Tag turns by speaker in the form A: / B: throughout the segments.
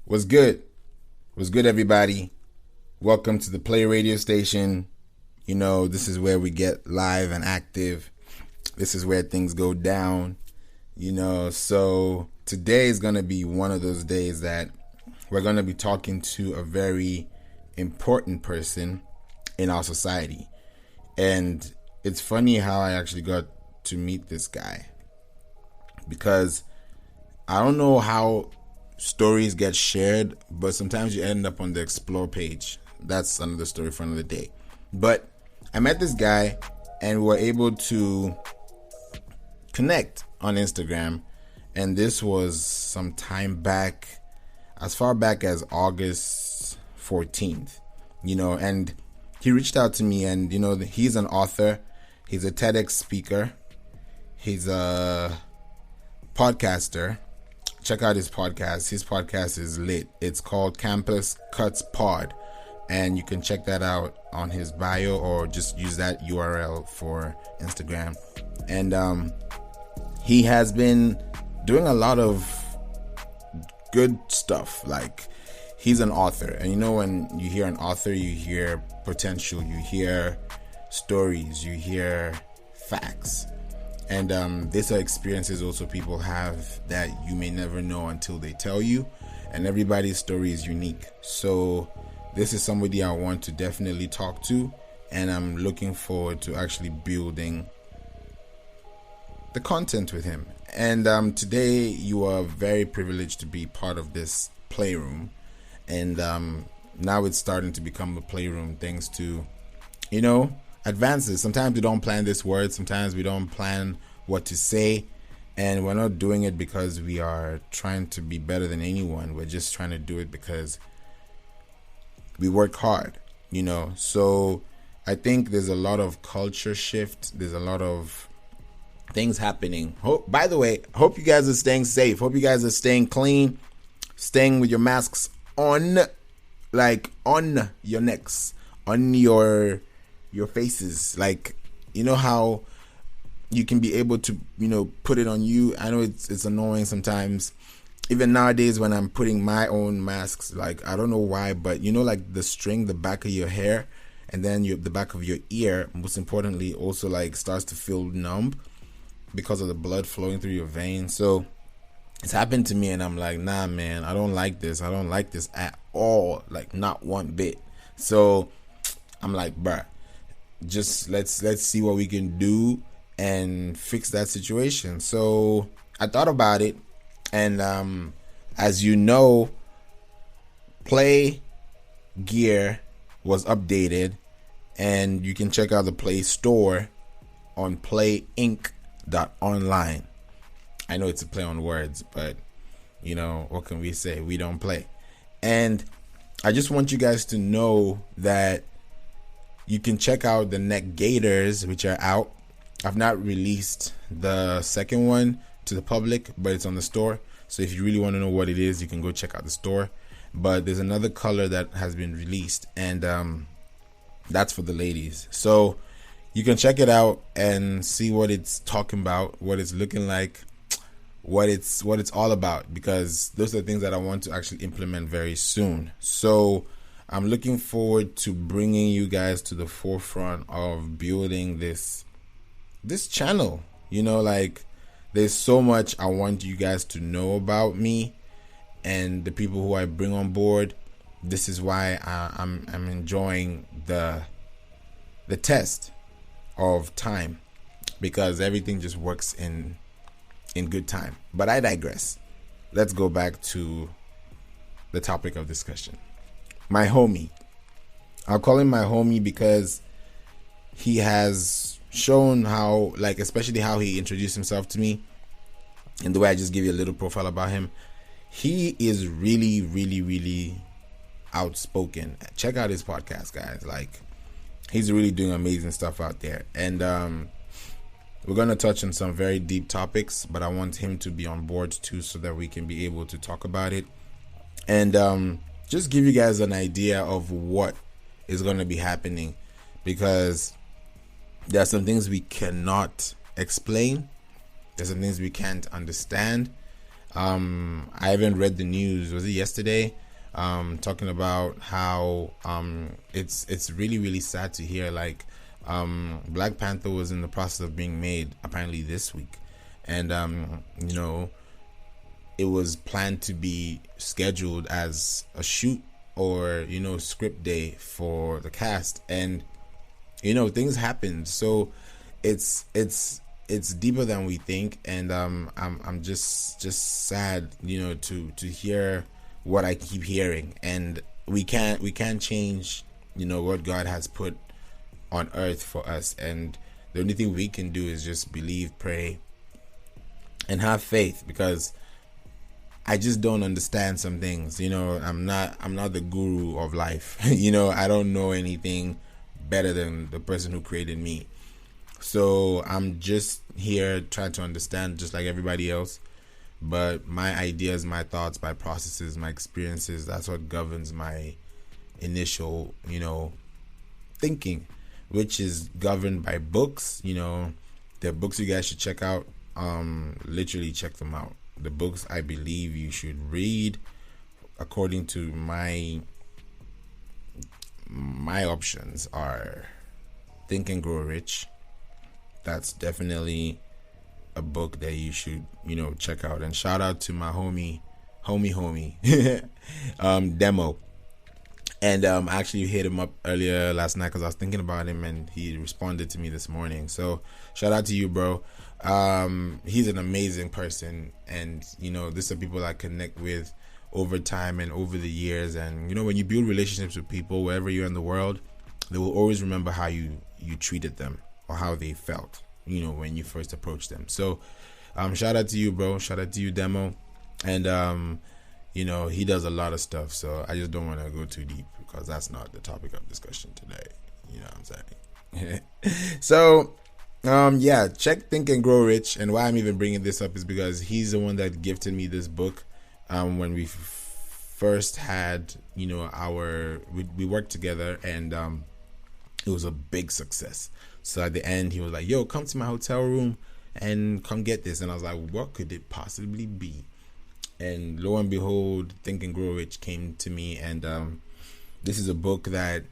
A: What's good? What's good, everybody? Welcome to the Play Radio Station. You know, this is where we get live and active. This is where things go down. You know, so today is going to be one of those days that we're going to be talking to a very important person in our society. And it's funny how I actually got to meet this guy, because I don't know how stories get shared, but sometimes you end up on the explore page. That's another story for another day. But I met this guy and we were able to connect on Instagram, and this was some time back, as far back as August 14th, you know, and he reached out to me, and you know, he's an author, he's a TEDx speaker, he's a podcaster. Check out his podcast. His podcast is lit. It's called Campus Cuts Pod, and you can check that out on his bio or just use that URL for Instagram. And he has been doing a lot of good stuff. Like, he's an author, and you know, when you hear an author, you hear potential, you hear stories, you hear facts. And these are experiences also people have that you may never know until they tell you. And everybody's story is unique. So this is somebody I want to definitely talk to. And I'm looking forward to actually building the content with him. And today you are very privileged to be part of this playroom. And now it's starting to become a playroom thanks to, you know, advances. Sometimes we don't plan this word, sometimes we don't plan what to say, and we're not doing it because we are trying to be better than anyone. We're just trying to do it because we work hard, you know. So I think there's a lot of culture shift, there's a lot of things happening. By the way, hope you guys are staying safe, hope you guys are staying clean, staying with your masks on, like on your necks, on your faces. Like, you know how you can be able to, you know, put it on you. I know it's annoying sometimes, even nowadays when I'm putting my own masks. Like, I don't know why, but you know, like the string, the back of your hair, and then the back of your ear, most importantly, also like starts to feel numb because of the blood flowing through your veins. So it's happened to me, and I'm like, nah man, I don't like this at all, like not one bit. So I'm like, bruh, just let's see what we can do and fix that situation. So I thought about it, and as you know, Play gear was updated, and you can check out the Play store on playinc.online. I know it's a play on words, but you know, what can we say? We don't play. And I just want you guys to know that you can check out the neck gaiters, which are out. I've not released the second one to the public, but it's on the store. So if you really want to know what it is, you can go check out the store. But there's another color that has been released, and that's for the ladies. So you can check it out and see what it's talking about, what it's looking like, what it's all about, because those are things that I want to actually implement very soon. So I'm looking forward to bringing you guys to the forefront of building this channel. You know, like, there's so much I want you guys to know about me and the people who I bring on board. This is why I'm enjoying the test of time, because everything just works in good time. But I digress. Let's go back to the topic of discussion. My homie. I'll call him my homie because he has shown how, like, especially how he introduced himself to me, and the way I just give you a little profile about him. He is really, really, really outspoken. Check out his podcast, guys. Like, he's really doing amazing stuff out there. And we're going to touch on some very deep topics, but I want him to be on board too, so that we can be able to talk about it. And just give you guys an idea of what is going to be happening, because there are some things we cannot explain, there's some things we can't understand, I haven't read the news. Was it yesterday? Talking about how it's really really sad to hear, like, Black Panther was in the process of being made apparently this week, and it was planned to be scheduled as a shoot or script day for the cast, and things happen. So it's deeper than we think, and I'm just sad to hear what I keep hearing, and we can't change what God has put on earth for us, and the only thing we can do is just believe, pray, and have faith, because I just don't understand some things. I'm not the guru of life. I don't know anything better than the person who created me. So I'm just here trying to understand, just like everybody else. But my ideas, my thoughts, my processes, my experiences, that's what governs my initial, thinking, which is governed by books. The books you guys should check out. Literally check them out. The books I believe you should read, according to my options, are Think and Grow Rich. That's definitely a book that you should check out. And shout out to my homie Demo. And I actually hit him up earlier last night because I was thinking about him, and he responded to me this morning. So shout out to you, bro. He's an amazing person, and these are people I connect with over time and over the years. And when you build relationships with people wherever you're in the world, they will always remember how you treated them or how they felt when you first approached them. So shout out to you, bro. Shout out to you, Demo. And he does a lot of stuff, so I just don't want to go too deep because that's not the topic of discussion today. You know what I'm saying? So check Think and Grow Rich. And why I'm even bringing this up is because he's the one that gifted me this book when we first had we worked together, and it was a big success. So at the end he was like, yo, come to my hotel room and come get this. And I was like, what could it possibly be? And lo and behold, Think and Grow Rich came to me, and this is a book that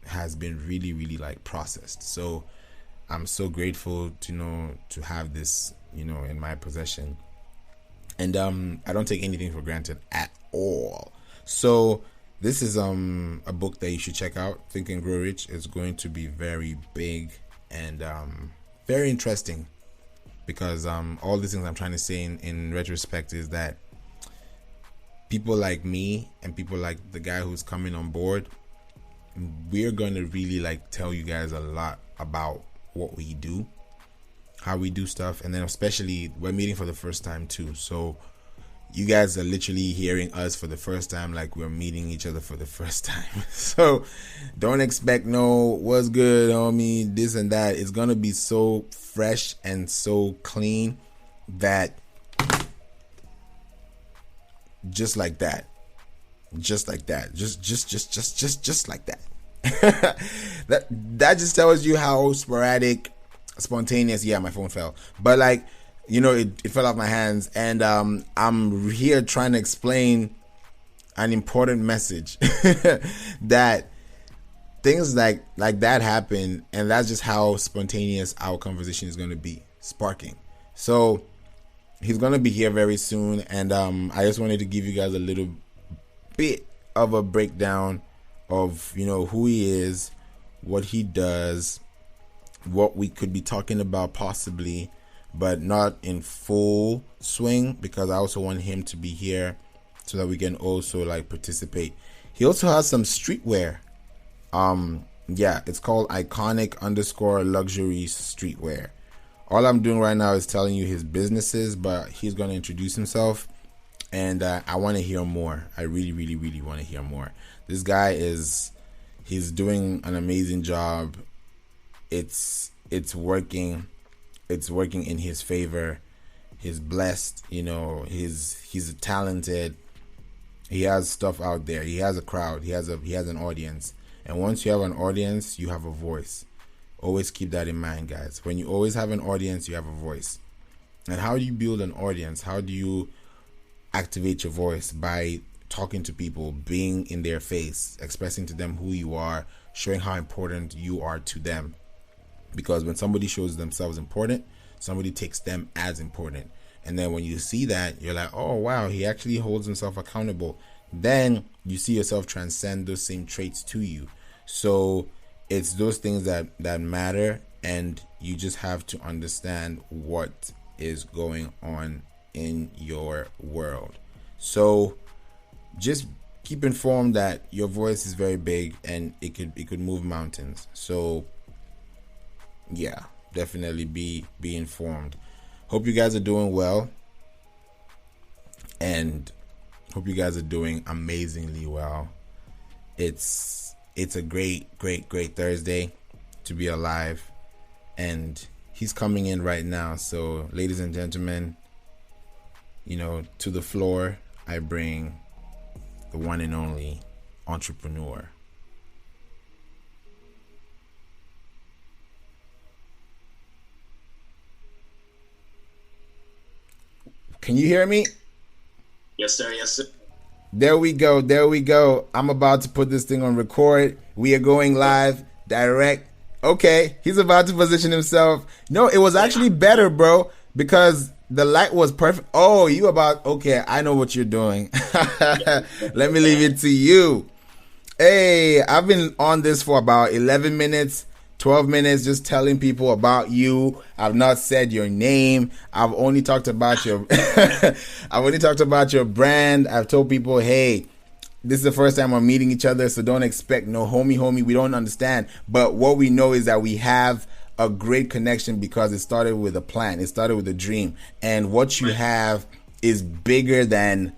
A: has been really really processed. So I'm so grateful to have this in my possession, and I don't take anything for granted at all. So this is a book that you should check out. Think and Grow Rich. It's going to be very big and very interesting, because all these things I'm trying to say in retrospect is that people like me and people like the guy who's coming on board, we're going to really tell you guys a lot about what we do, how we do stuff, and then especially we're meeting for the first time too. So you guys are literally hearing us for the first time, like we're meeting each other for the first time. So don't expect no what's good, homie, this and that. It's gonna be so fresh and so clean that just like that, just like that. that just tells you how sporadic, spontaneous. Yeah, my phone fell, but it fell off my hands, and I'm here trying to explain an important message that things like that happen, and that's just how spontaneous our conversation is going to be, sparking. So he's going to be here very soon, and I just wanted to give you guys a little bit of a breakdown of who he is, what he does, what we could be talking about possibly, but not in full swing, because I also want him to be here so that we can also participate. He also has some streetwear. It's called iconic_luxury streetwear. All I'm doing right now is telling you his businesses, but he's going to introduce himself, and I want to hear more. I really, really, really want to hear more. This guy he's doing an amazing job. It's working. It's working in his favor. He's blessed. He's talented. He has stuff out there. He has a crowd. He has an audience. And once you have an audience, you have a voice. Always keep that in mind, guys. When you always have an audience, you have a voice. And how do you build an audience? How do you activate your voice by talking to people, being in their face, expressing to them who you are, showing how important you are to them. Because when somebody shows themselves important, somebody takes them as important. And then when you see that, you're like, oh, wow, he actually holds himself accountable. Then you see yourself transcend those same traits to you. So it's those things that matter, and you just have to understand what is going on in your world. So just keep informed that your voice is very big and it could move mountains. So yeah, definitely be informed. Hope you guys are doing well, and hope you guys are doing amazingly well. It's a great Thursday to be alive, and he's coming in right now. So ladies and gentlemen, to the floor I bring the one and only entrepreneur. Can you hear me?
B: Yes, sir. Yes, sir.
A: There we go. I'm about to put this thing on record. We are going live, direct. Okay, he's about to position himself. No, it was actually better, bro, because the light was perfect. Oh, okay, I know what you're doing. Let me leave it to you. Hey, I've been on this for about 11 minutes. 12 minutes just telling people about you. I've not said your name. I've only talked about your brand. I've told people, hey, this is the first time we're meeting each other, so don't expect no homie. We don't understand. But what we know is that we have a great connection because it started with a plan. It started with a dream. And what you have is bigger than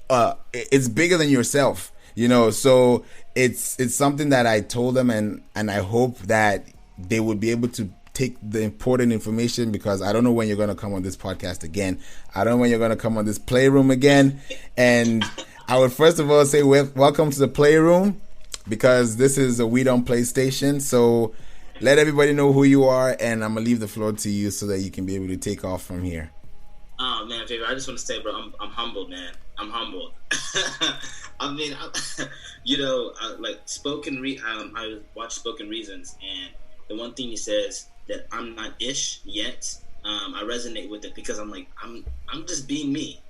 A: yourself. So it's something that I told them, and I hope that they would be able to take the important information, because I don't know when you're going to come on this podcast again. I don't know when you're going to come on this playroom again. And I would first of all say welcome to the playroom, because this is a We Don't Play station. So let everybody know who you are, and I'm going to leave the floor to you so that you can be able to take off from here.
B: Oh, man, Favor, I just want to say, bro, I'm humbled, man. I'm humbled. I mean, I watch Spoken Reasons, and the one thing he says that I'm not ish yet, I resonate with it, because I'm like, I'm just being me.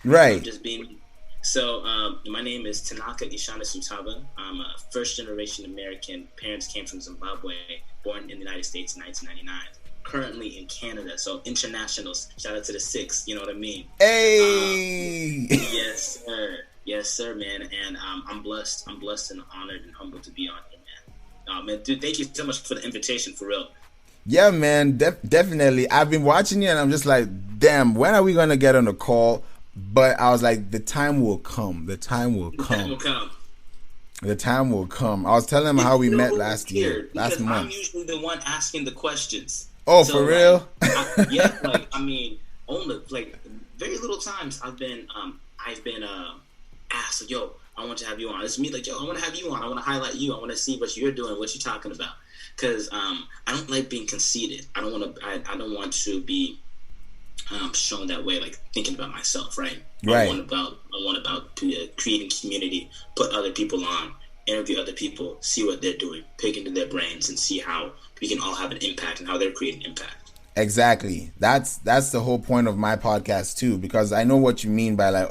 A: Right.
B: I'm just being me. So, my name is Tanaka Tava. I'm a first-generation American. Parents came from Zimbabwe, born in the United States in 1999. Currently in Canada, so internationals. Shout out to the six, you know what I mean?
A: Hey!
B: Yes, sir, man. And I'm blessed and honored and humbled to be on here, man. Man, dude, thank you so much for the invitation, for real.
A: Yeah, man, definitely. I've been watching you, and I'm just like, damn, when are we gonna get on a call? But I was like, the time will come. The time will come. I was telling him how we met last month.
B: I'm usually the one asking the questions.
A: Oh, so, for real?
B: Only very little times I've been asked, yo, I want to have you on. It's me like, yo, I want to have you on. I want to highlight you. I want to see what you're doing, what you're talking about. Because I don't like being conceited. I don't want to be shown that way, like thinking about myself, right?
A: Right.
B: I want about creating community, put other people on, interview other people, see what they're doing, pick into their brains, and see how we can all have an impact and how they're creating impact.
A: Exactly. That's the whole point of my podcast too, because I know what you mean by like,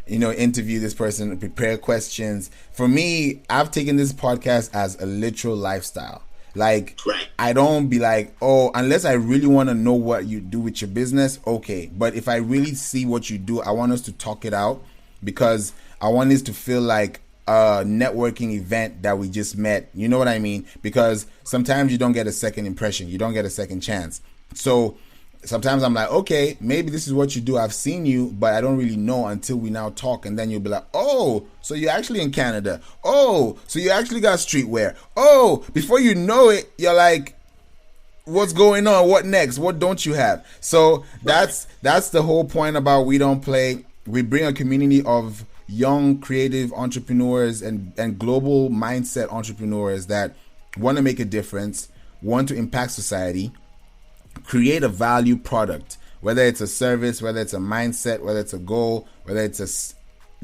A: interview this person, prepare questions. For me, I've taken this podcast as a literal lifestyle. Like,
B: right.
A: I don't be like, unless I really want to know what you do with your business, okay. But if I really see what you do, I want us to talk it out, because I want this to feel like a networking event that we just met. You know what I mean? Because sometimes you don't get a second impression. You don't get a second chance. So sometimes I'm like, okay, maybe this is what you do. I've seen you, but I don't really know until we now talk. And then you'll be like, oh, so you're actually in Canada. Oh, so you actually got streetwear. Oh, before you know it, you're like, what's going on? What next? What don't you have? So that's the whole point about We Don't Play. We bring a community of young creative entrepreneurs and global mindset entrepreneurs that want to make a difference, want to impact society, create a value product, whether it's a service, whether it's a mindset, whether it's a goal, whether it's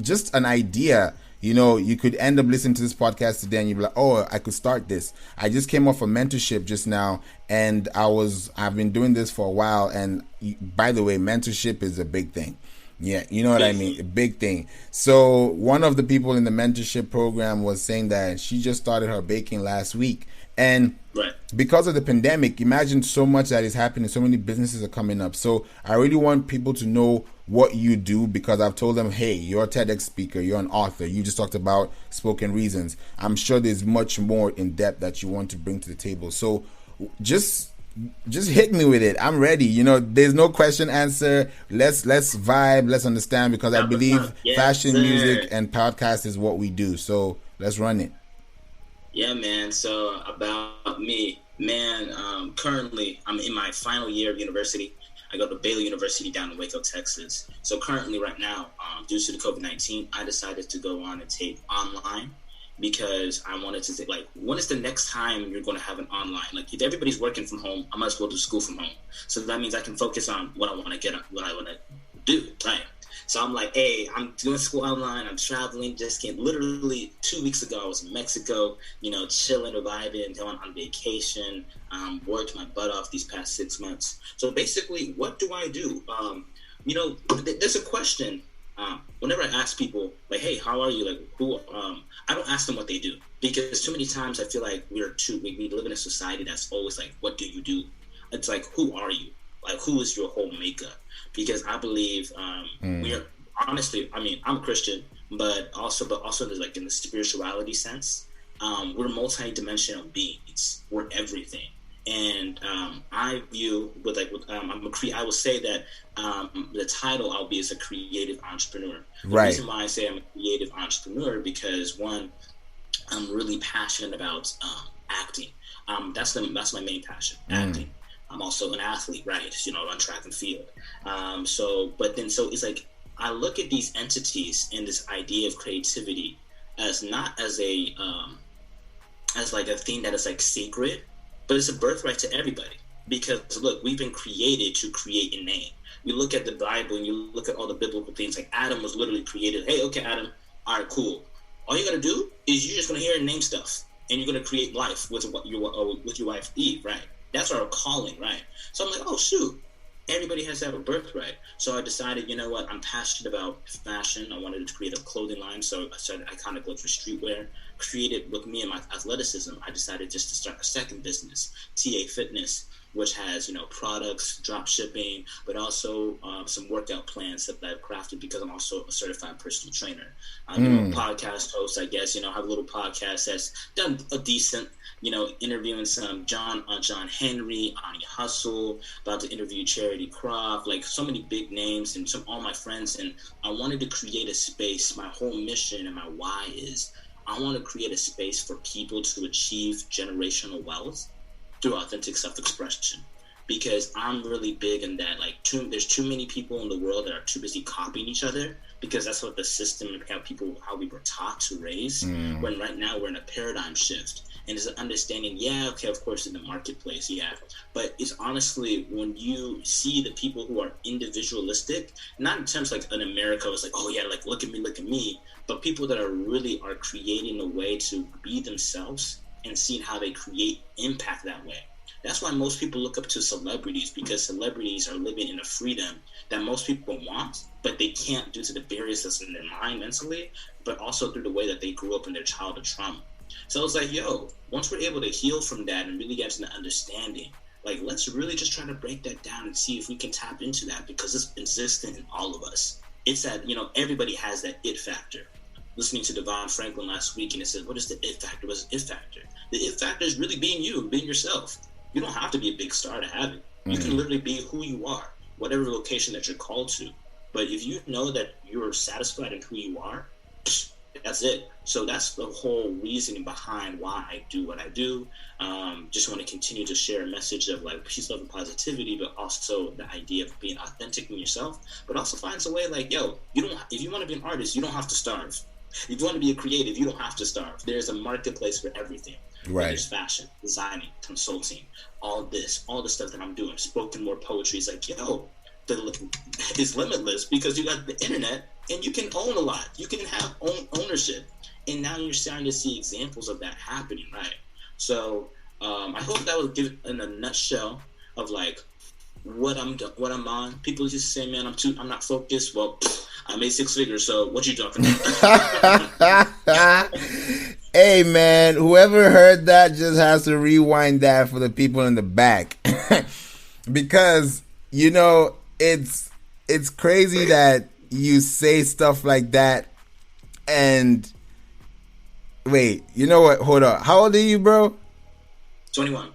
A: just an idea. You know, you could end up listening to this podcast today and you'd be like, oh, I could start this. I just came off a mentorship just now, and I've been doing this for a while. And by the way, mentorship is a big thing. Yeah, you know what I mean? A big thing. So one of the people in the mentorship program was saying that she just started her baking last week. And because of the pandemic, imagine so much that is happening. So many businesses are coming up. So I really want people to know what you do, because I've told them, hey, you're a TEDx speaker, you're an author, you just talked about spoken reasons. I'm sure there's much more in depth that you want to bring to the table. So just hit me with it. I'm ready. You know, there's no question answer. Let's vibe. Let's understand, because I believe fashion, music, and podcast is what we do. So let's run it.
B: Yeah, man. So about me, man, currently I'm in my final year of university. I go to Baylor University down in Waco, Texas. So currently right now, due to the COVID-19, I decided to go on and take online, because I wanted to say, like, when is the next time you're going to have an online? Like, if everybody's working from home, I might as well do school from home. So that means I can focus on what I want to get, what I want to do, right? So I'm like, hey, I'm doing school online. I'm traveling. Just came literally 2 weeks ago. I was in Mexico, you know, chilling, vibing, going on vacation. Worked my butt off these past 6 months. So basically, what do I do? You know, there's a question. Whenever I ask people, like, hey, how are you? Like, who? I don't ask them what they do, because too many times I feel like we live in a society that's always like, what do you do? It's like, who are you? Like, who is your whole makeup? Because I believe we are, honestly, I mean, I'm a Christian, but also there's, like, in the spirituality sense, we're multi-dimensional beings. We're everything. And I view I will say that the title I'll be is a creative entrepreneur. The reason why I say I'm a creative entrepreneur, because one, I'm really passionate about acting. That's my main passion, acting. I'm also an athlete, right? You know, I run track and field. So it's like, I look at these entities and this idea of creativity as not as a as like a thing that is like sacred, but it's a birthright to everybody. Because look, we've been created to create a name. You look at the Bible and you look at all the biblical things, like Adam was literally created. Hey, okay, Adam, all right, cool. All you gotta do is you're just gonna hear and name stuff, and you're gonna create life with your wife Eve, right? That's our calling, right? So I'm like, oh shoot, everybody has to have a birthright. So I decided, you know what, I'm passionate about fashion. I wanted to create a clothing line, so I kind of looked for streetwear. Created with me and my athleticism, I decided just to start a second business, TA Fitness, which has, you know, products, drop shipping, but also some workout plans that I've crafted, because I'm also a certified personal trainer. I'm a podcast host, I guess. You know, I have a little podcast that's done a decent, you know, interviewing some John Henry, Ani Hustle, about to interview Charity Croft, like so many big names and all my friends. And I wanted to create a space. My whole mission and my why is I want to create a space for people to achieve generational wealth through authentic self-expression, because I'm really big in that. Like, there's too many people in the world that are too busy copying each other, because that's what the system and how we were taught to raise. When right now we're in a paradigm shift, and it's an understanding. Yeah, okay, of course in the marketplace, yeah, but it's honestly when you see the people who are individualistic, not in terms like in America, it's like, oh yeah, like look at me, but people that are creating a way to be themselves and seeing how they create impact that way. That's why most people look up to celebrities, because celebrities are living in a freedom that most people want, but they can't due to the barriers that's in their mind mentally, but also through the way that they grew up in their childhood trauma. So it's like, yo, once we're able to heal from that and really get to the understanding, like, let's really just try to break that down and see if we can tap into that, because it's existent in all of us. It's that, you know, everybody has that it factor. Listening to Devon Franklin last week, and it said, what is the it factor? What's the it factor? The it factor is really being you, being yourself. You don't have to be a big star to have it. You can literally be who you are, whatever vocation that you're called to. But if you know that you're satisfied in who you are, that's it. So that's the whole reasoning behind why I do what I do. Just want to continue to share a message of like peace, love, and positivity, but also the idea of being authentic in yourself, but also finds a way like, yo, if you want to be an artist, you don't have to starve. If you want to be a creative, you don't have to starve. There's a marketplace for everything. Right. There's fashion, designing, consulting, all the stuff that I'm doing. Spoken word poetry is like, yo, is limitless because you got the internet and you can own a lot. You can have ownership, and now you're starting to see examples of that happening, right? So I hope that was given in a nutshell of like what I'm on. People just say, man, I'm not focused. Well, I made 6 figures, so what you talking about?
A: Hey man, whoever heard that just has to rewind that for the people in the back. Because you know it's crazy that you say stuff like that. And wait, you know what, hold on, how old are you, bro?
B: 21.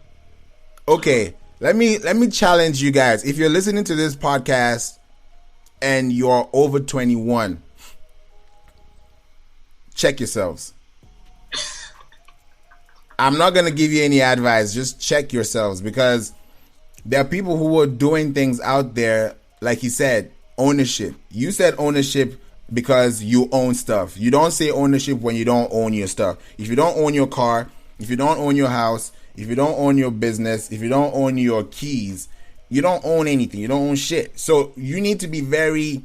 A: Okay, let me challenge you guys. If you're listening to this podcast and you're over 21, check yourselves. I'm not going to give you any advice. Just check yourselves, because there are people who are doing things out there, like he said, ownership. You said ownership because you own stuff. You don't say ownership when you don't own your stuff. If you don't own your car, if you don't own your house, if you don't own your business, if you don't own your keys, you don't own anything. You don't own shit. So you need to be very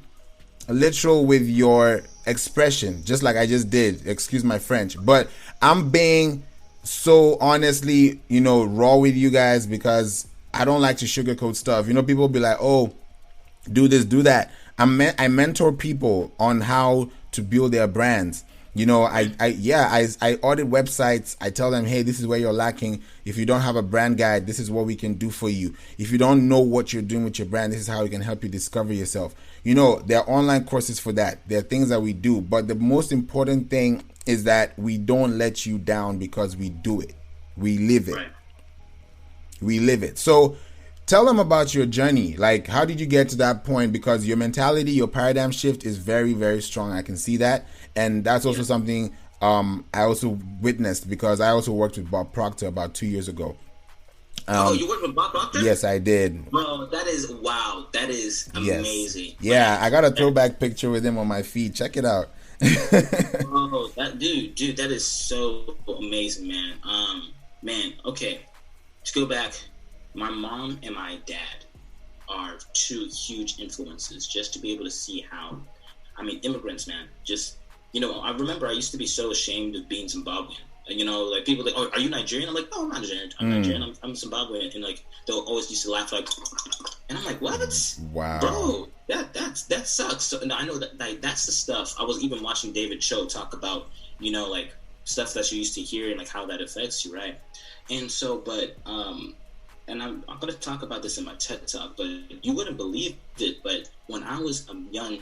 A: literal with your expression, just like I just did. Excuse my French. But I'm being so honestly, raw with you guys, because I don't like to sugarcoat stuff. People be like, oh, do this, do that. I mentor people on how to build their brands. I audit websites. I tell them, hey, this is where you're lacking. If you don't have a brand guide, this is what we can do for you. If you don't know what you're doing with your brand, this is how we can help you discover yourself. There are online courses for that. There are things that we do. But the most important thing is that we don't let you down, because we do it. We live it. Right. We live it. So tell them about your journey. Like, how did you get to that point? Because your mentality, your paradigm shift is very, very strong. I can see that. And that's also something I also witnessed, because I also worked with Bob Proctor about 2 years ago.
B: You worked with Bob Proctor?
A: Yes, I did.
B: Bro, that is wow. That is amazing.
A: Yes. Yeah, I got a throwback picture with him on my feed. Check it out.
B: Oh, that dude, that is so amazing, man. Okay, let's go back. My mom and my dad are 2 huge influences, just to be able to see how, immigrants, man, just, I remember I used to be so ashamed of being Zimbabwean. Like people like, oh, are you Nigerian? I'm like, no, I'm not Nigerian. I'm Nigerian. I'm Zimbabwean. And like, they'll always used to laugh like, and I'm like, what?
A: Wow,
B: bro, that sucks. So I know that that's the stuff. I was even watching David Cho talk about, like stuff that you used to hear and like how that affects you, right? And so, but and I'm going to talk about this in my TED Talk, but you wouldn't believe it. But when I was young,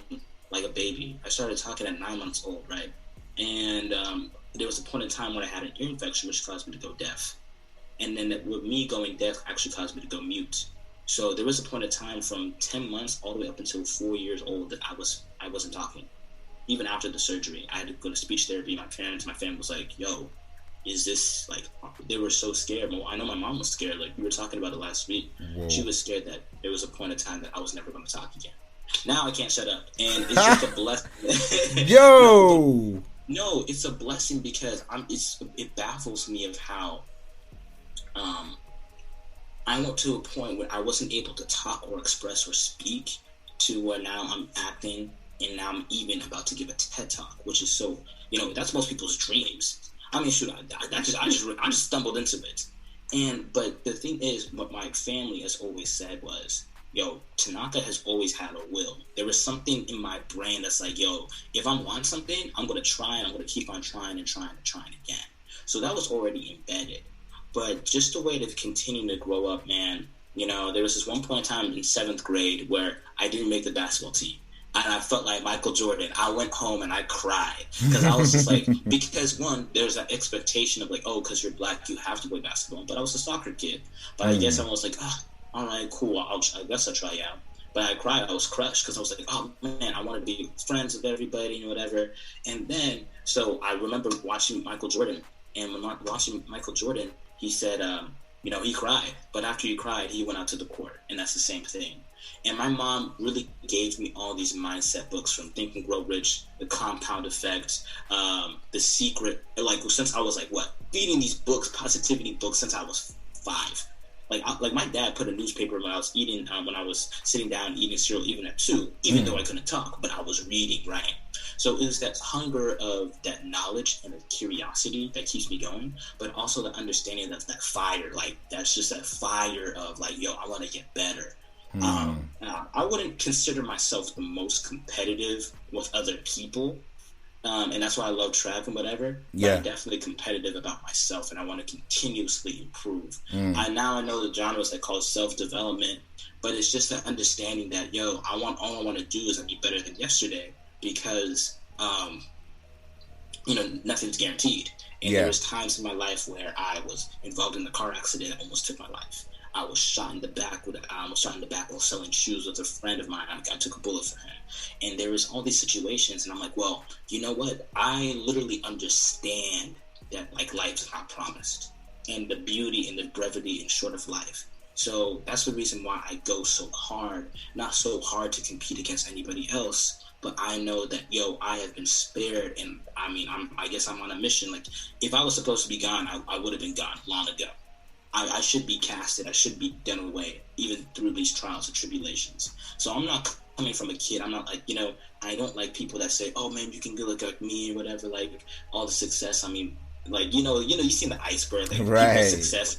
B: like a baby, I started talking at 9 months old, right? And there was a point in time when I had an ear infection, which caused me to go deaf. And then with me going deaf actually caused me to go mute. So there was a point in time from 10 months all the way up until 4 years old that I wasn't talking. Even after the surgery, I had to go to speech therapy. My family was like, yo, is this like, they were so scared. Well, I know my mom was scared. Like, we were talking about it last week. Whoa. She was scared that there was a point in time that I was never going to talk again. Now I can't shut up. And it's just a blessing.
A: Yo!
B: No, it's a blessing because it baffles me of how I went to a point where I wasn't able to talk or express or speak, to where now I'm acting, and now I'm even about to give a TED Talk, which is so, that's most people's dreams. I just stumbled into it. But the thing is, what my family has always said was, yo, Tanaka has always had a will. There is something in my brain that's like, yo, if I want something, I'm going to try, and I'm going to keep on trying and trying and trying again. So that was already embedded. But just a way to continue to grow up, man, there was this one point in time in 7th grade where I didn't make the basketball team. And I felt like Michael Jordan. I went home and I cried, because I was just like, because one, there's that expectation of like, oh, because you're black, you have to play basketball. But I was a soccer kid. But I guess I was like, oh, all right, cool. I guess I'll try out. But I cried. I was crushed, because I was like, oh, man, I want to be friends with everybody and whatever. And then, so I remember watching Michael Jordan. And when watching Michael Jordan, he said, he cried. But after he cried, he went out to the court. And that's the same thing. And my mom really gave me all these mindset books, from Think and Grow Rich, The Compound Effect, The Secret. Like, since I was like, feeding these books, positivity books, since I was 5. like my dad put a newspaper when I was eating, when I was sitting down eating cereal, even at 2, even though I couldn't talk, but I was reading, right? So it was that hunger of that knowledge and the curiosity that keeps me going, but also the understanding of that fire, like that's just that fire of like, yo, I want to get better. I wouldn't consider myself the most competitive with other people. And that's why I love track and whatever.
A: Yeah.
B: I'm definitely competitive about myself, and I want to continuously improve. I know the genres that call self-development, but it's just that understanding that, yo, all I want to do is be better than yesterday, because, nothing's guaranteed. And there was times in my life where I was involved in a car accident that almost took my life. I was shot in the back while selling shoes with a friend of mine. I took a bullet for him. And there was all these situations, and I'm like, well, you know what? I literally understand that like life is not promised, and the beauty and the brevity and short of life. So that's the reason why I go so hard, not so hard to compete against anybody else, but I know that, yo, I have been spared, and I guess I'm on a mission. Like, if I was supposed to be gone, I would have been gone long ago. I should be casted. I should be done away, even through these trials and tribulations. So I'm not coming from a kid. I'm not like, I don't like people that say, oh man, you can look like me or whatever, like all the success. I mean, like, you seen the iceberg, like
A: right.
B: People's success,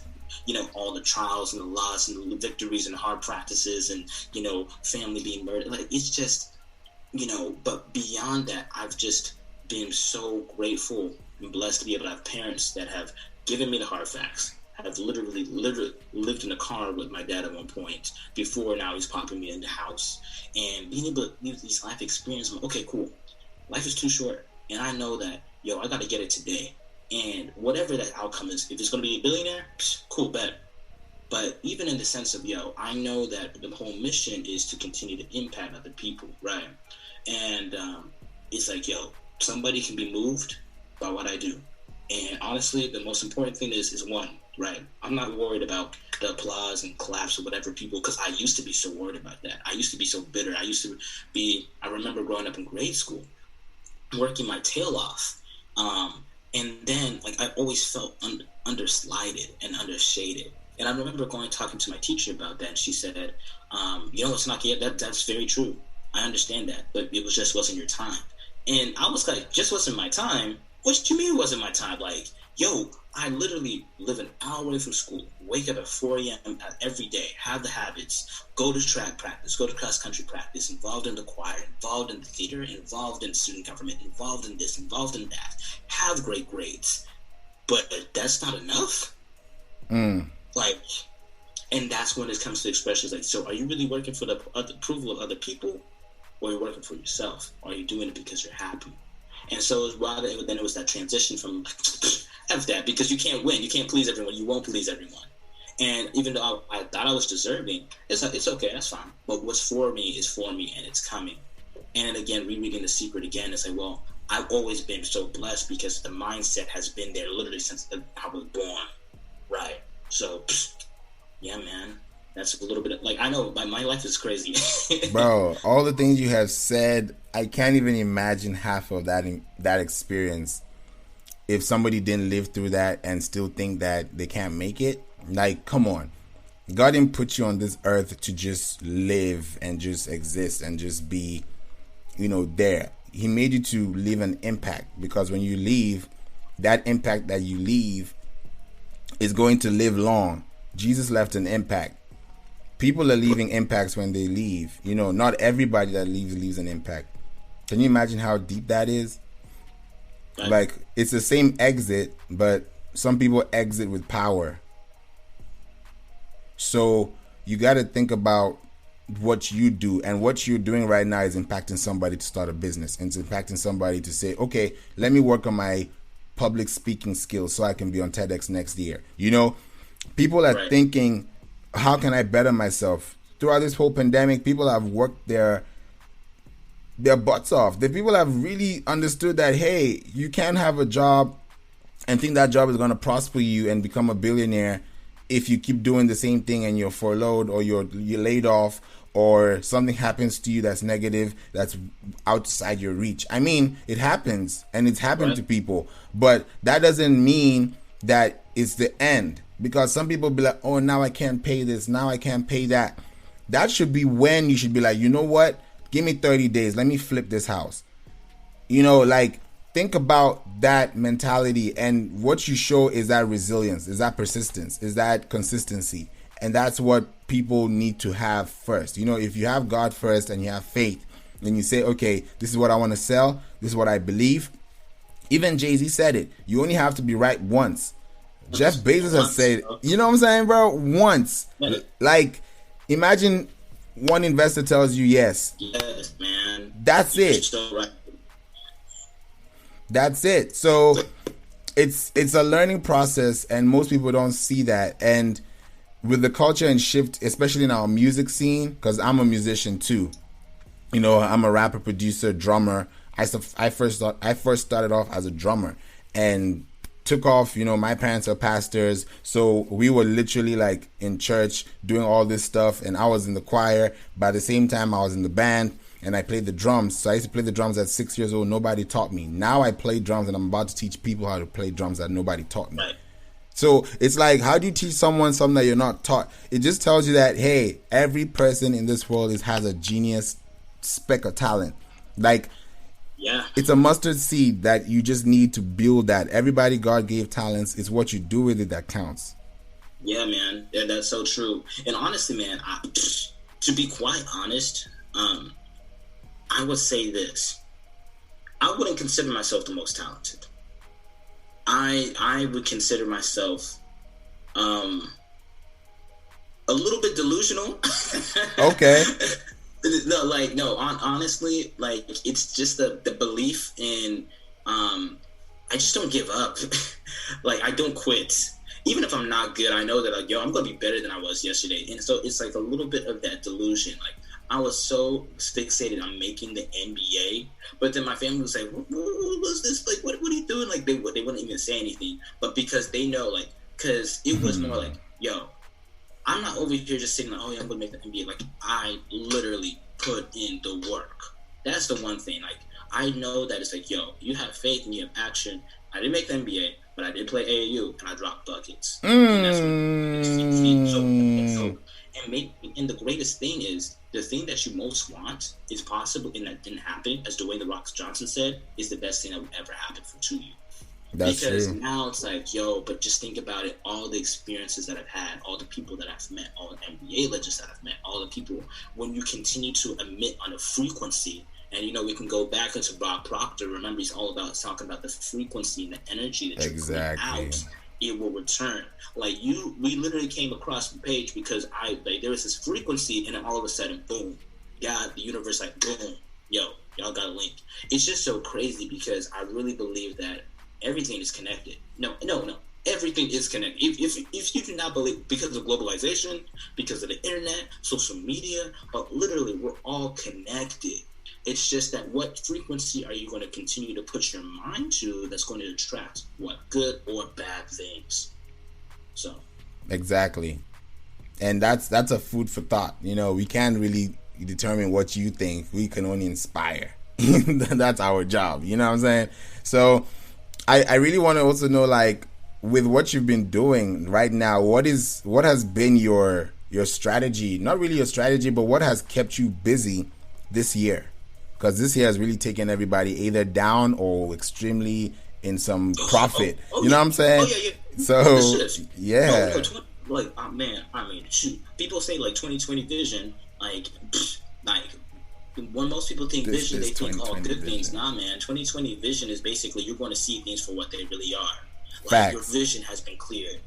B: all the trials and the loss and the victories and the hard practices and, family being murdered. Like, it's just, but beyond that, I've just been so grateful and blessed to be able to have parents that have given me the hard facts. I've literally lived in a car with my dad at one point before. Now he's popping me in the house, and being able to use these life experiences. I'm like, okay, cool. Life is too short, and I know that, yo, I got to get it today. And whatever that outcome is, if it's going to be a billionaire, cool, bet. But even in the sense of, yo, I know that the whole mission is to continue to impact other people, right? And it's like, yo, somebody can be moved by what I do. And honestly, the most important thing is one, right? I'm not worried about the applause and claps or whatever people, because I used to be so worried about that. I used to be so bitter. I remember growing up in grade school, working my tail off. And then, like, I always felt underslighted and undershaded. And I remember talking to my teacher about that, and she said, it's not yet. That's very true. I understand that, but it wasn't your time. And I was like, just wasn't my time? What do you mean it wasn't my time? Like, yo, I literally live an hour away from school, wake up at 4 a.m. every day, have the habits, go to track practice, go to cross-country practice, involved in the choir, involved in the theater, involved in student government, involved in this, involved in that, have great grades. But that's not enough? Like, and that's when it comes to expressions like, so are you really working for the approval of other people, or are you working for yourself? Or are you doing it because you're happy? And so then it was that transition from F that, because you can't win. You can't please everyone. You won't please everyone. And even though I thought I was deserving, it's okay. That's fine. But what's for me is for me, and it's coming. And then again, rereading The Secret again, it's like, well, I've always been so blessed because the mindset has been there literally since I was born. Right. So, yeah, man. That's a little bit of, like, I know my life is crazy.
A: Bro, all the things you have said, I can't even imagine half of that experience. If somebody didn't live through that and still think that they can't make it, like, come on. God didn't put you on this earth to just live and just exist and just be, there. He made you to leave an impact, because when you leave, that impact that you leave is going to live long. Jesus left an impact. People are leaving impacts when they leave. Not everybody that leaves an impact. Can you imagine how deep that is? Like, it's the same exit, but some people exit with power. So you got to think about what you do, and what you're doing right now is impacting somebody to start a business, and it's impacting somebody to say, okay, let me work on my public speaking skills so I can be on TEDx next year. People are thinking, how can I better myself? Throughout this whole pandemic, people have worked their butts off. The people have really understood that, hey, you can't have a job and think that job is going to prosper you and become a billionaire if you keep doing the same thing and you're furloughed, or you're laid off, or something happens to you that's negative, that's outside your reach. I mean, it happens, and it's happened to people, but that doesn't mean that it's the end. Because some people be like, oh, now I can't pay this, now I can't pay that. That should be when you should be like, you know what? Give me 30 days. Let me flip this house. You know, like, think about that mentality, and what you show is that resilience, is that persistence, is that consistency. And that's what people need to have first. You know, if you have God first and you have faith, then you say, okay, this is what I want to sell. This is what I believe. Even Jay-Z said it. You only have to be right once. Jeff Bezos has said, you know what I'm saying, bro? Once. Like, imagine one investor tells you yes.
B: Yes, man.
A: That's it.
B: So right.
A: That's it. So it's a learning process, and most people don't see that. And with the culture and shift, especially in our music scene, because I'm a musician too. You know, I'm a rapper, producer, drummer. I first started off as a drummer and took off. You know, my parents are pastors, so we were literally like in church doing all this stuff, and I was in the choir. By the same time, I was in the band and I played the drums. So I used to play the drums at 6 years old. Nobody taught me. Now I play drums, and I'm about to teach people how to play drums that nobody taught me. So it's like, how do you teach someone something that you're not taught? It just tells you that, hey, every person in this world has a genius speck of talent. Like, yeah, it's a mustard seed that you just need to build that. Everybody God gave talents. It's what you do with it that counts.
B: Yeah, man. Yeah, that's so true. And honestly, man, to be quite honest, I would say this. I wouldn't consider myself the most talented. I would consider myself a little bit delusional.
A: Okay.
B: Honestly, like, it's just the belief in, I just don't give up. Like, I don't quit. Even if I'm not good, I know that, like, I'm going to be better than I was yesterday. And so it's like a little bit of that delusion. Like, I was so fixated on making the NBA, but then my family was like, what was this? Like, what are you doing? Like, they wouldn't even say anything. But because they know, like, because it was more like, yo, I'm not over here just sitting like, oh yeah, I'm going to make the NBA. Like, I literally put in the work. That's the one thing. Like, I know that it's like, yo, you have faith and you have action. I didn't make the NBA, but I did play AAU, and I dropped buckets. And that's what, and the greatest thing is, the thing that you most want is possible, and that didn't happen, as Dwayne "The Rock" Johnson said, is the best thing that would ever happen to you.
A: That's
B: because
A: true.
B: Now it's like, yo, but just think about it, all the experiences that I've had, all the people that I've met, all the NBA legends that I've met, all the people, when you continue to emit on a frequency, and you know, we can go back into Bob Proctor. Remember, he's all about talking about the frequency and the energy that you put out, it will return. Like, we literally came across the page because there was this frequency, and then all of a sudden, boom, God, the universe, like, boom, yo, y'all got a link. It's just so crazy, because I really believe that everything is connected. No, everything is connected. If you do not believe, because of globalization, because of the internet, social media, but literally, we're all connected. It's just that what frequency are you going to continue to put your mind to that's going to attract what, good or bad things? So
A: exactly, and that's a food for thought. You know, we can't really determine what you think. We can only inspire. That's our job. You know what I'm saying? So I really want to also know, like, with what you've been doing right now, what has been your strategy? Not really your strategy, but what has kept you busy this year? Because this year has really taken everybody either down or extremely in some profit. You know what I'm saying?
B: Oh, yeah.
A: So, yeah.
B: Man, I mean, shoot. People say, like, 2020 vision, like, when most people think vision, they think all good things. Nah, man. 2020 vision is basically, you're going to see things for what they really are. Like,
A: facts.
B: Your vision has been cleared.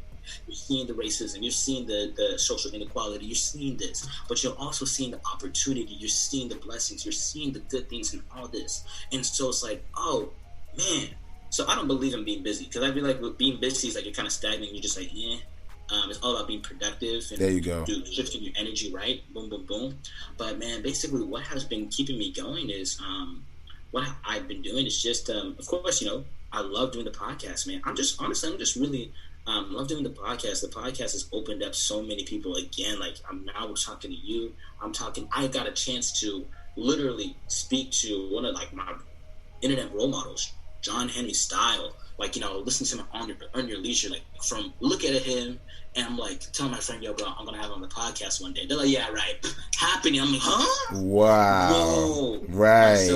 B: You're seeing the racism, you're seeing the social inequality, you're seeing this, but you're also seeing the opportunity, you're seeing the blessings, you're seeing the good things in all this. And so it's like, oh, man. So I don't believe in being busy, because I feel like with being busy is like you're kind of stagnant, you're just like, it's all about being productive and
A: there you go.
B: Shifting your energy, right? Boom, boom, boom. But man, basically what has been keeping me going is what I've been doing is just, of course, you know, I love doing the podcast, man. I'm just really love doing the podcast. The podcast has opened up so many people again. Like, I'm now talking to you. I got a chance to literally speak to one of, like, my internet role models, John Henry Style. like, listen to him on your leisure, like from looking at him. And I'm like, telling my friend, yo, bro, I'm going to have him on the podcast one day. They're like, yeah, right. Happening. I'm like, huh?
A: Wow.
B: Whoa.
A: Right.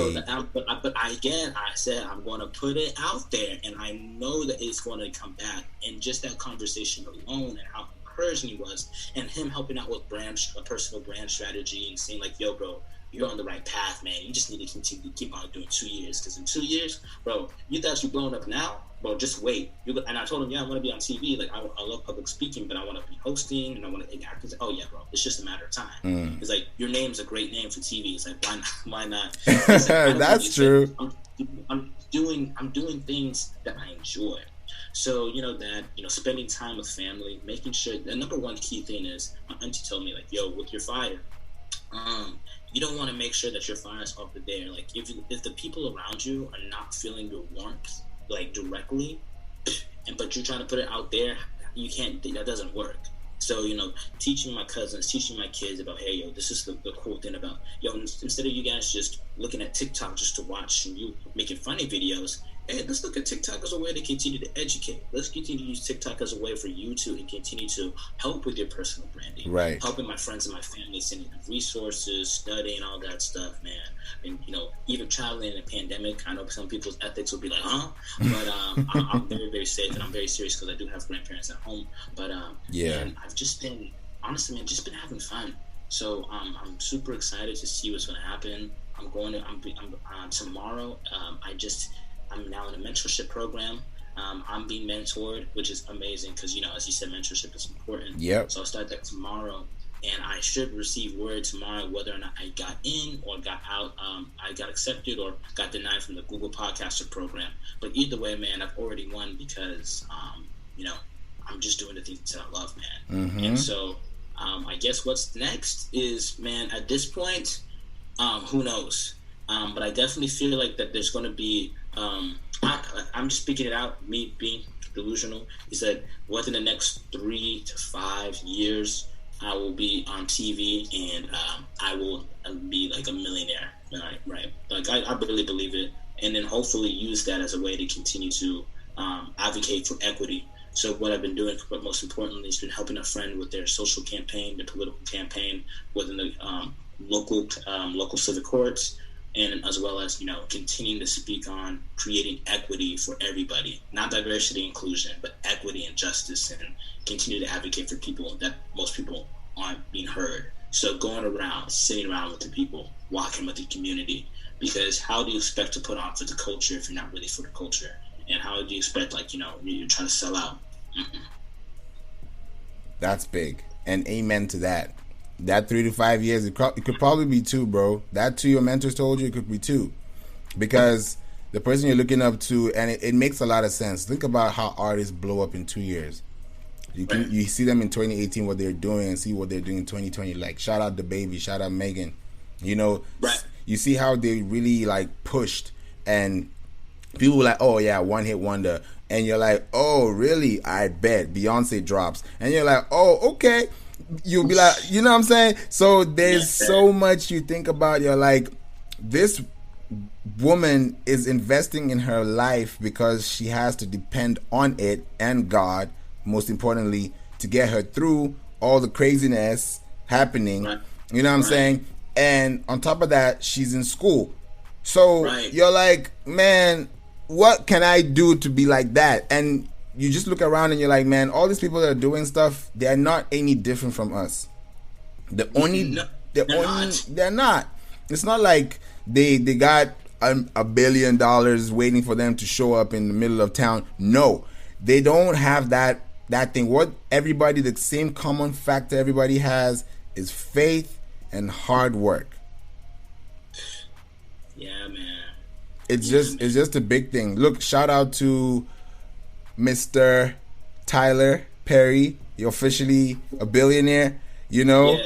B: But again, I said, I'm going to put it out there. And I know that it's going to come back. And just that conversation alone and how encouraging he was. And him helping out with a personal brand strategy and saying like, yo, bro, you're on the right path, man. You just need to continue to keep on doing 2 years. Because in 2 years, bro, you thought you're blowing up now? Bro, just wait. And I told him, yeah, I want to be on TV. Like, I love public speaking, but I want to be hosting, and I want to take actors. Oh, yeah, bro. It's just a matter of time. It's like, your name's a great name for TV. It's like, why not? Like,
A: that's true.
B: I'm doing things that I enjoy. So, spending time with family, making sure. The number one key thing is, my auntie told me, like, yo, with your fire, you don't want to make sure that your fire is over there. Like, if the people around you are not feeling your warmth, like directly, but you're trying to put it out there, you can't. That doesn't work. So teaching my cousins, teaching my kids about, hey, yo, this is the cool thing about, yo, instead of you guys just looking at TikTok just to watch and you making funny videos, hey, let's look at TikTok as a way to continue to educate. Let's continue to use TikTok as a way for you to continue to help with your personal branding.
A: Right.
B: Helping my friends and my family, sending them resources, studying, all that stuff, man. And, even traveling in a pandemic, I know some people's ethics will be like, huh? But I'm very, very safe, and I'm very serious because I do have grandparents at home. But, man, I've just been, honestly, man, just been having fun. So I'm super excited to see what's going to happen. I'm tomorrow. I'm now in a mentorship program. I'm being mentored, which is amazing because, as you said, mentorship is important.
A: Yep.
B: So I'll start that tomorrow, and I should receive word tomorrow whether or not I got in or got out. I got accepted or got denied from the Google Podcaster program. But either way, man, I've already won because, I'm just doing the things that I love, man. Mm-hmm. And so I guess what's next is, man, at this point, who knows? But I definitely feel like that there's going to be, I'm just speaking it out, me being delusional, is that within the next 3 to 5 years, I will be on TV and I will be like a millionaire, right? Like I really believe it. And then hopefully use that as a way to continue to advocate for equity. So what I've been doing, but most importantly, is been helping a friend with their social campaign, their political campaign within the local civic courts, and as well as, continuing to speak on creating equity for everybody, not diversity, inclusion, but equity and justice, and continue to advocate for people that most people aren't being heard. So going around, sitting around with the people, walking with the community, because how do you expect to put on for the culture if you're not really for the culture? And how do you expect, you're trying to sell out? Mm-mm.
A: That's big. And amen to that. That 3 to 5 years, it could probably be 2, bro. That 2 your mentors told you, it could be 2. Because the person you're looking up to, and it makes a lot of sense. Think about how artists blow up in 2 years. You see them in 2018, what they're doing, and see what they're doing in 2020. Like, shout out DaBaby, shout out Megan.
B: Right.
A: You see how they really, pushed, and people were like, oh, yeah, one-hit wonder. And you're like, oh, really? I bet. Beyonce drops. And you're like, oh, okay. You'll be like, you know what I'm saying? So there's so much you think about. You're like, this woman is investing in her life because she has to depend on it and God, most importantly, to get her through all the craziness happening. Right. You know what I'm saying? And on top of that, she's in school. So you're like, man, what can I do to be like that? And you just look around and you're like, man, all these people that are doing stuff, they're not any different from us. They're not. It's not like they got $1 billion waiting for them to show up in the middle of town. No, they don't have that thing. What the same common factor everybody has is faith and hard work.
B: Yeah, man.
A: It's just a big thing. Look, shout out to Mr. Tyler Perry. You're officially a billionaire, Yeah.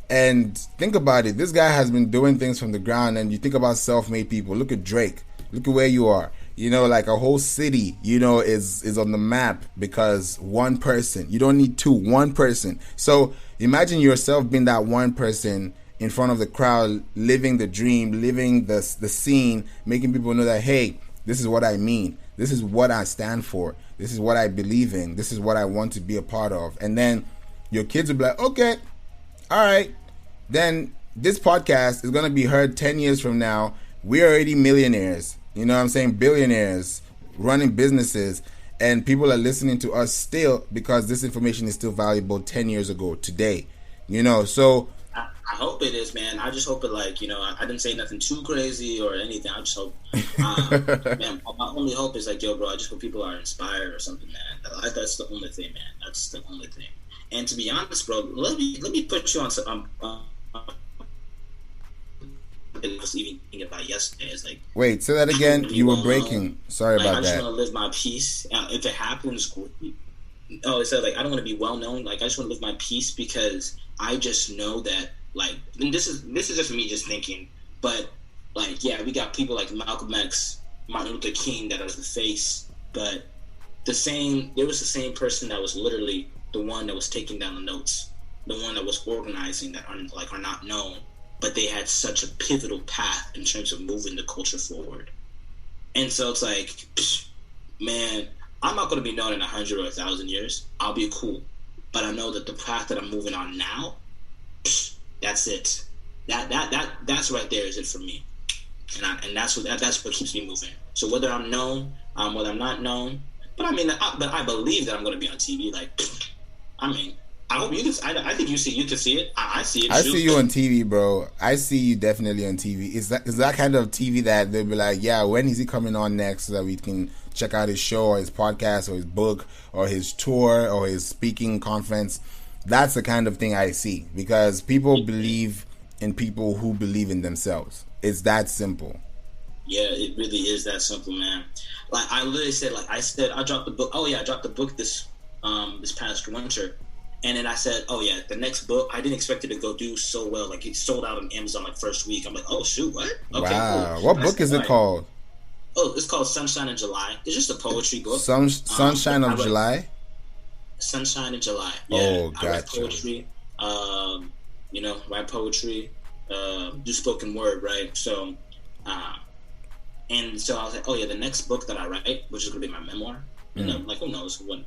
A: And think about it. This guy has been doing things from the ground, and you think about self-made people. Look at Drake. Look at where you are. Like a whole city, is on the map because one person. You don't need 2, one person. So imagine yourself being that one person in front of the crowd, living the dream, living the scene, making people know that, hey, this is what I mean. This is what I stand for. This is what I believe in. This is what I want to be a part of. And then your kids will be like, okay, all right. Then this podcast is going to be heard 10 years from now. We're already millionaires. You know what I'm saying? Billionaires running businesses. And people are listening to us still because this information is still valuable 10 years ago today. You know, so
B: I hope it is, man. I just hope it, like, you know, I didn't say nothing too crazy or anything. I just hope, man, my only hope is like, yo, bro, I just hope people are inspired or something, man. That's the only thing, man. That's the only thing. And to be honest, bro, let me put you on some, I was even thinking about yesterday. It's like,
A: wait, say that again. You were breaking. Sorry about that. I
B: just want to live my peace. If it happens, oh, it said like I don't want to be well known. Like I just want to live my peace because I just know that, like, and this is just me just thinking, but like, yeah, we got people like Malcolm X, Martin Luther King that are the face, but there was the same person that was literally the one that was taking down the notes, the one that was organizing that are not known, but they had such a pivotal path in terms of moving the culture forward. And so it's like, man, I'm not going to be known in 100 or 1,000 years. I'll be cool. But I know that the path that I'm moving on now, that's it. That's right there is it for me. And that's what keeps me moving. So whether I'm known, whether I'm not known, but I mean, but I believe that I'm going to be on TV. Like, I mean, I hope you can. I think you can see it. I see it.
A: I see you on TV, bro. I see you definitely on TV. Is that kind of TV that they'll be like, yeah, when is he coming on next so that we can check out his show or his podcast or his book or his tour or his speaking conference? That's the kind of thing I see because people believe in people who believe in themselves. It's that simple.
B: Yeah, it really is that simple, man. Like I literally said, I dropped the book. Oh yeah, I dropped the book this past winter. And then I said, oh, yeah, the next book, I didn't expect it to go do so well. Like, it sold out on Amazon, like, first week. I'm like, oh, shoot, what? Okay,
A: wow.
B: Cool.
A: What book is it called?
B: Oh, it's called Sunshine in July. It's just a poetry book.
A: Sunshine of July?
B: Sunshine in July. Yeah.
A: Oh, gotcha.
B: I write poetry, write poetry, do spoken word, right? So, and so I was like, oh, yeah, the next book that I write, which is going to be my memoir, you know, like, who knows when.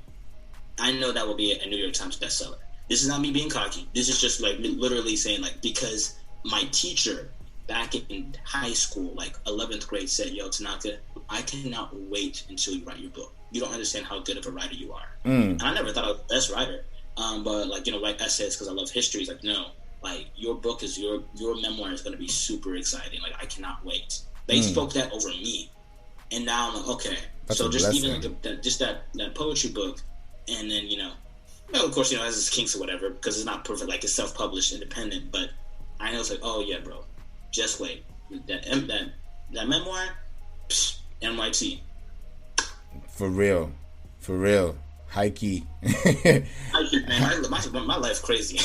B: I know that will be a New York Times bestseller. This is not me being cocky. This is just like literally saying like, because my teacher back in high school, like 11th grade said, yo, Tanaka, I cannot wait until you write your book. You don't understand how good of a writer you are. And I never thought I was the best writer. But like, you know, write essays because I love history. It's like, no, like your book is your memoir is going to be super exciting. Like, I cannot wait. They spoke that over me. And now I'm like, okay.
A: That's
B: so just even like that poetry book. And then, you know, of course, you know, as its kinks or whatever, because it's not perfect, like it's self-published, independent. But I know it's like, oh yeah, bro, just wait. That memoir, NYT.
A: For real, high key.
B: Man, my life crazy.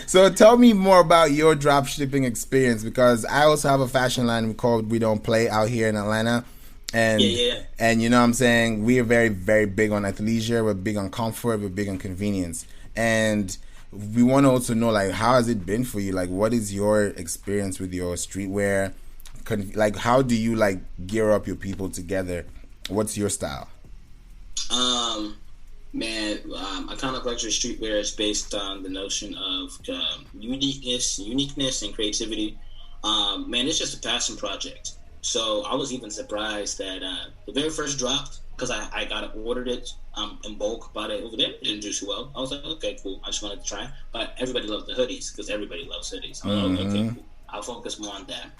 A: So tell me more about your drop shipping experience, because I also have a fashion line called We Don't Play out here in Atlanta. And and you know what I'm saying, we are very, very big on athleisure, we're big on comfort, we're big on convenience. And we want to also know, like, how has it been for you? Like, what is your experience with your streetwear? Like, how do you like gear up your people together? What's your style?
B: I kind of luxury streetwear is based on the notion of uniqueness and creativity. It's just a passion project. So I was even surprised that the very first drop, because I ordered it in bulk, bought it over there. It didn't do too well. I was like, okay, cool. I just wanted to try. But everybody loved the hoodies because everybody loves hoodies. I was like, okay, cool. I'll focus more on that.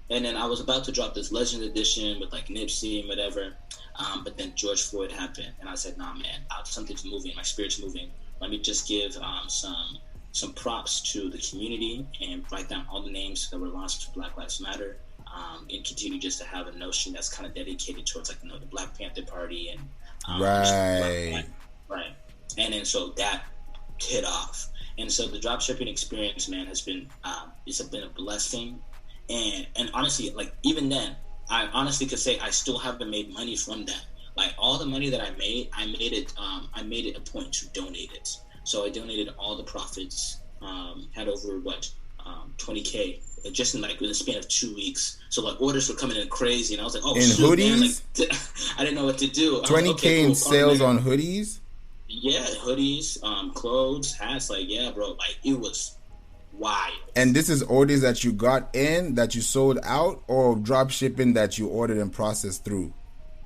B: And then I was about to drop this Legend Edition with like Nipsey and whatever. But then George Floyd happened. And I said, nah, man, something's moving. My spirit's moving. Let me just give some props to the community and write down all the names that were launched to Black Lives Matter. And continue just to have a notion that's kind of dedicated towards, like, you know, the Black Panther Party and
A: right.
B: And then so that hit off, and so the drop shipping experience, man, has been it's been a blessing, and honestly, like, even then, I honestly could say I still haven't made money from that. Like, all the money that I made it a point to donate it. So I donated all the profits, had over $20K just in the span of 2 weeks. So like orders were coming in crazy, and I was like, oh,
A: in
B: shoot,
A: hoodies,
B: man, I didn't know what to do.
A: 20K
B: okay,
A: in
B: cool,
A: sales on hoodies.
B: Yeah, hoodies, clothes, hats. Like, yeah, bro, like it was wild.
A: And this is orders that you got in, that you sold out, or drop shipping that you ordered and processed through?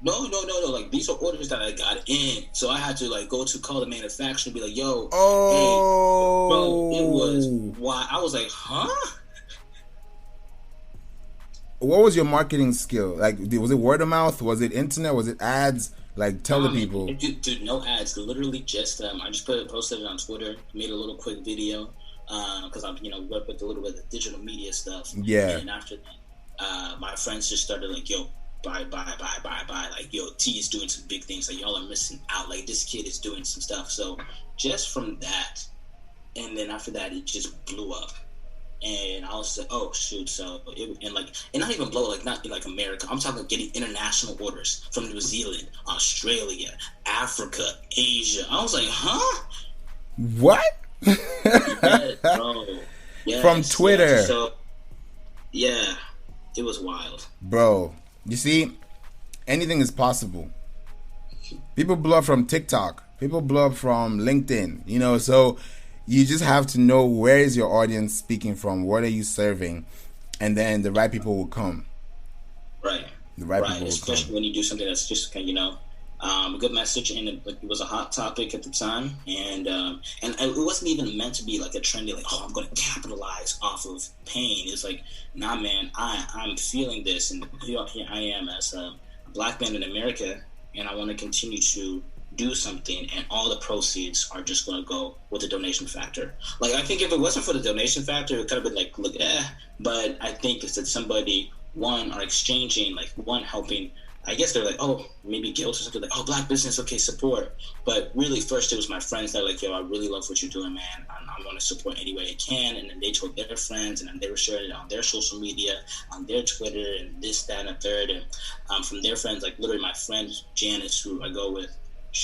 B: No. Like, these are orders that I got in. So I had to call the manufacturer and be like, yo,
A: oh,
B: hey, bro, it was wild. I was like, huh?
A: What was your marketing skill? Like, was it word of mouth? Was it internet? Was it ads? Like, tell the people.
B: Dude, no ads. Literally just, I just posted it on Twitter, made a little quick video, because I'm, work with a little bit of digital media stuff.
A: Yeah.
B: And after that, my friends just started like, yo, buy. Like, yo, T is doing some big things. Like, y'all are missing out. Like, this kid is doing some stuff. So just from that, and then after that, it just blew up. And I was like, oh shoot! So and not even blow, not like America. I'm talking getting international orders from New Zealand, Australia, Africa, Asia. I was like, huh?
A: What?
B: Yes, bro. Yes,
A: from Twitter.
B: Yes. So yeah, it was wild,
A: bro. You see, anything is possible. People blow up from TikTok. People blow up from LinkedIn. So. You just have to know where is your audience speaking from, what are you serving, and then the right people will come.
B: Right.
A: The right people will
B: especially
A: come.
B: When you do something that's just a good message, and it was a hot topic at the time, and it wasn't even meant to be like a trendy, like, oh, I'm going to capitalize off of pain. It's like, nah, man, I'm feeling this, and here I am as a black man in America, and I want to continue to do something, and all the proceeds are just going to go with the donation factor. Like, I think if it wasn't for the donation factor, it could have been like, look, but I think it's that somebody, one, are exchanging, like, one helping, I guess they're like, oh, maybe guilt or something, like, oh, black business, okay, support. But really, first, it was my friends that were like, yo, I really love what you're doing, man. I want to support any way I can. And then they told their friends, and then they were sharing it on their social media, on their Twitter, and this, that, and a third. And from their friends, like, literally my friend Janice, who I go with,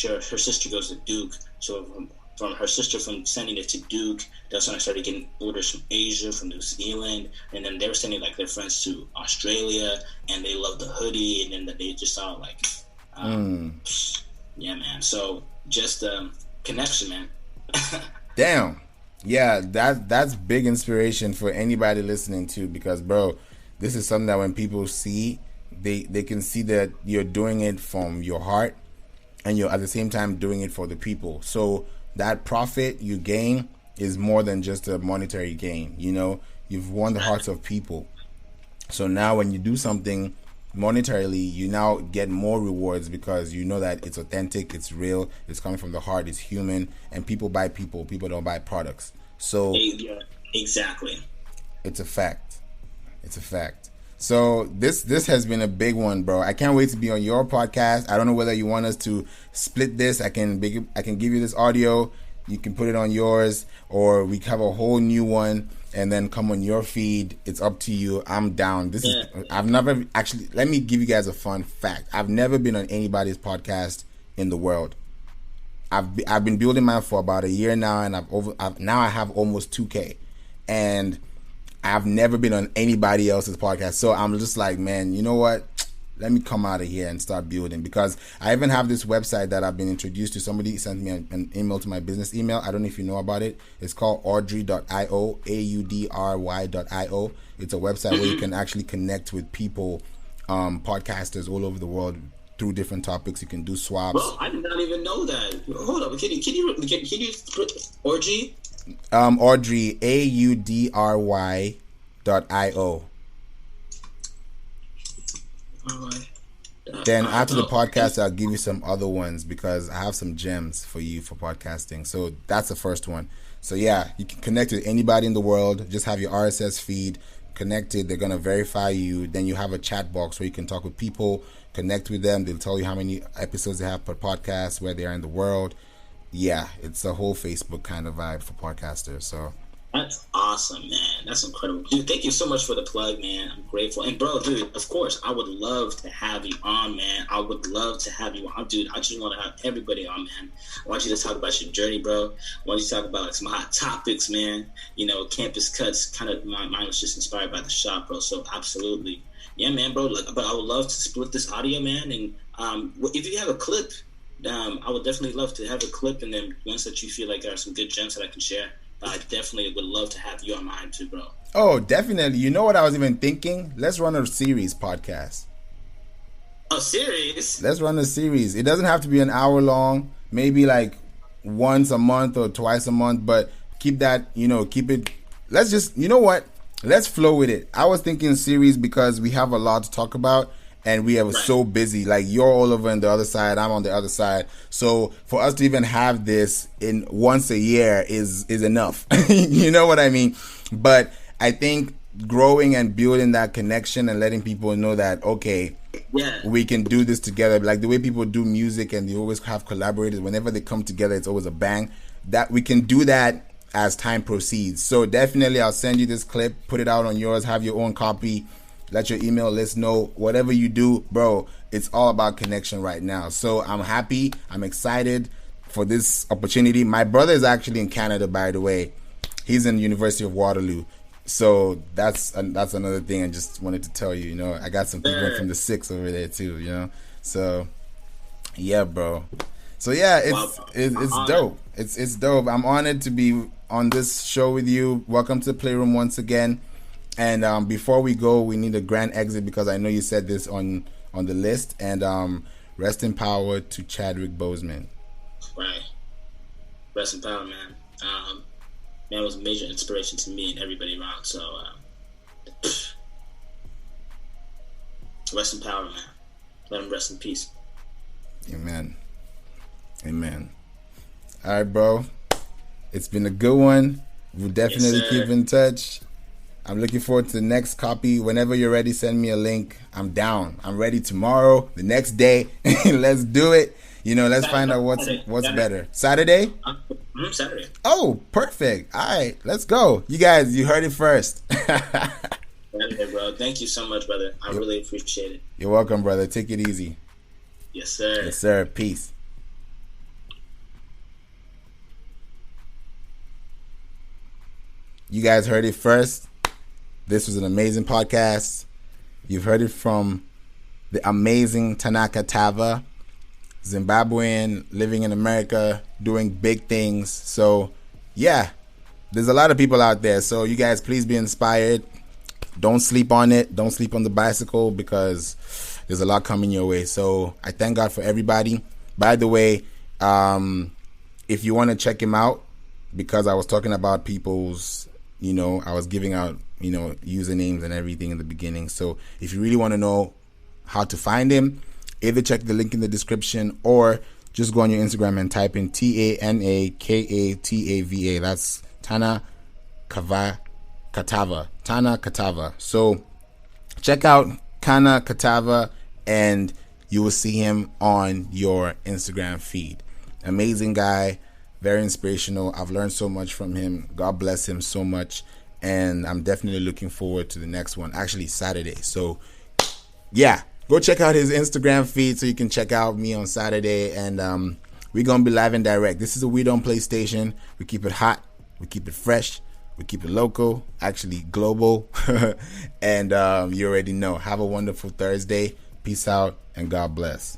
B: her sister goes to Duke, so from her sister from sending it to Duke, that's when I started getting orders from Asia, from New Zealand, and then they were sending like their friends to Australia, and they loved the hoodie, and then they just saw like, yeah, man. So just connection, man.
A: Damn, yeah, that's big inspiration for anybody listening to, because bro, this is something that when people see, they can see that you're doing it from your heart. And you're at the same time doing it for the people. So that profit you gain is more than just a monetary gain. You've won the hearts of people. So now when you do something monetarily, you now get more rewards because you know that it's authentic, it's real, it's coming from the heart, it's human, and people buy people. People don't buy products. So
B: yeah, exactly.
A: It's a fact. It's a fact. So this has been a big one, bro. I can't wait to be on your podcast. I don't know whether you want us to split this. I can give you this audio. You can put it on yours, or we have a whole new one and then come on your feed. It's up to you. I'm down. I've never actually. Let me give you guys a fun fact. I've never been on anybody's podcast in the world. I've been building mine for about a year now, and I have almost 2K, and I've never been on anybody else's podcast. So I'm just like, man, you know what? Let me come out of here and start building, because I even have this website that I've been introduced to. Somebody sent me an email to my business email. I don't know if you know about it. It's called audry.io, AUDRY.io. It's a website where you can actually connect with people, podcasters all over the world through different topics. You can do swaps.
B: Bro, I did not even know that. Hold up, can you Audry?
A: Audry, AUDRY.io. Then after the podcast, I'll give you some other ones, because I have some gems for you for podcasting. So that's the first one. So yeah, you can connect with anybody in the world. Just have your RSS feed connected. They're going to verify you. Then you have a chat box where you can talk with people, connect with them. They'll tell you how many episodes they have per podcast, where they are in the world. Yeah, it's a whole Facebook kind of vibe for podcasters. So
B: That's awesome, man. That's incredible. Dude, thank you so much for the plug, man. I'm grateful. And, bro, dude, of course, I would love to have you on, man. I would love to have you on. Dude, I just want to have everybody on, man. I want you to talk about your journey, bro. I want you to talk about like, some hot topics, man. You know, campus cuts. Kind of, my mind was just inspired by the shop, bro. So, absolutely. Yeah, man, bro. Like, but I would love to split this audio, man. And if you have a clip, I would definitely love to have a clip. And then ones that you feel like are some good gems that I can share. I definitely would love to have you on mine too, bro.
A: Oh, definitely. You know what I was even thinking? Let's run a series podcast.
B: A series?
A: Let's run a series. It doesn't have to be an hour long. Maybe like once a month or twice a month. But keep that, keep it. Let's just, you know what? Let's flow with it. I was thinking series because we have a lot to talk about. And we are so busy. Like, you're all over on the other side, I'm on the other side. So for us to even have this in once a year is enough. You know what I mean? But I think growing and building that connection and letting people know that, okay, we can do this together. Like the way people do music and they always have collaborators. Whenever they come together, it's always a bang. That we can do that as time proceeds. So definitely I'll send you this clip, put it out on yours, have your own copy. Let your email list know. Whatever you do, bro, it's all about connection right now. So I'm happy. I'm excited for this opportunity. My brother is actually in Canada, by the way. He's in the University of Waterloo. So that's another thing I just wanted to tell you. I got some people from the 6 over there too, So, yeah, bro. So, yeah, it's dope. It's dope. I'm honored to be on this show with you. Welcome to the Playroom once again. And before we go, we need a grand exit because I know you said this on the list. And rest in power to Chadwick Boseman.
B: Right. Rest in power, man. Man was a major inspiration to me and everybody around. So, rest in power, man. Let him rest in peace.
A: Amen. Amen. All right, bro. It's been a good one. We'll definitely keep in touch. I'm looking forward to the next copy. Whenever you're ready, send me a link. I'm down. I'm ready tomorrow, the next day. Let's do it. Let's find out what's better. Saturday?
B: Saturday.
A: Oh, perfect. All right, let's go. You guys, you heard it first.
B: Okay, bro. Thank you so much, brother. I really appreciate it.
A: You're welcome, brother. Take it easy.
B: Yes, sir.
A: Yes, sir. Peace. You guys heard it first. This was an amazing podcast. You've heard it from the amazing Tanaka Tava, Zimbabwean, living in America, doing big things. So, yeah, there's a lot of people out there. So, you guys, please be inspired. Don't sleep on it. Don't sleep on the bicycle because there's a lot coming your way. So, I thank God for everybody. By the way, if you want to check him out, because I was talking about people's, I was giving out usernames and everything in the beginning. So if you really want to know how to find him, either check the link in the description or just go on your Instagram and type in TANAKATAVA. That's Tana Katava. Tana Katava. So check out Tana Katava and you will see him on your Instagram feed. Amazing guy, very inspirational. I've learned so much from him. God bless him so much. And I'm definitely looking forward to the next one. Actually, Saturday. So, yeah. Go check out his Instagram feed so you can check out me on Saturday. And we're going to be live and direct. This is a We Don't Play station. We keep it hot. We keep it fresh. We keep it local. Actually, global. And you already know. Have a wonderful Thursday. Peace out and God bless.